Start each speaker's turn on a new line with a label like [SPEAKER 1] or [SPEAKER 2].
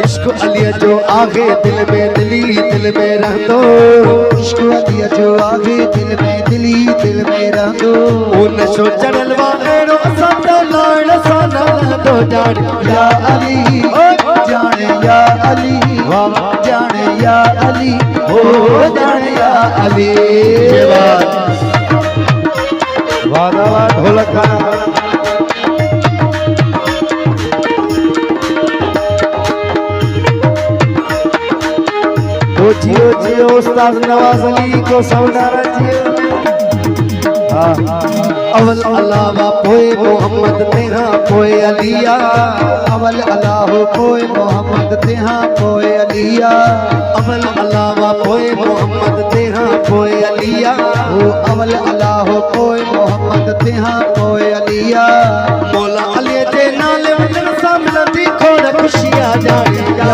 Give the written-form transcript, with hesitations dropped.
[SPEAKER 1] इश्क अली जो आगे दिल में रह दो।
[SPEAKER 2] इश्क अली जो आगे दिल में रह दो।
[SPEAKER 1] ओ नशो चढ़ल वालो सादा लाल साना दो जान
[SPEAKER 2] या अली जाने या अली जाने या अली हो जाने या अली।
[SPEAKER 1] वादा ढोलक जियो जियो उस्ताद नवाज अली को सौदारा जियो। अवल अलावा पोए मोहम्मद तेहा पोए अलिया।
[SPEAKER 2] अवल अल्लाह पोए मोहम्मद तेहा पोए अलिया।
[SPEAKER 1] अवल अलावा पोए मोहम्मद तेहा पोए अलिया।
[SPEAKER 2] ओ अवल अल्लाह पोए मोहम्मद तेहा पोए अलिया।
[SPEAKER 1] मौला अली जे नाले वतन सां मिलंदी खोड़ खुशियां जाने।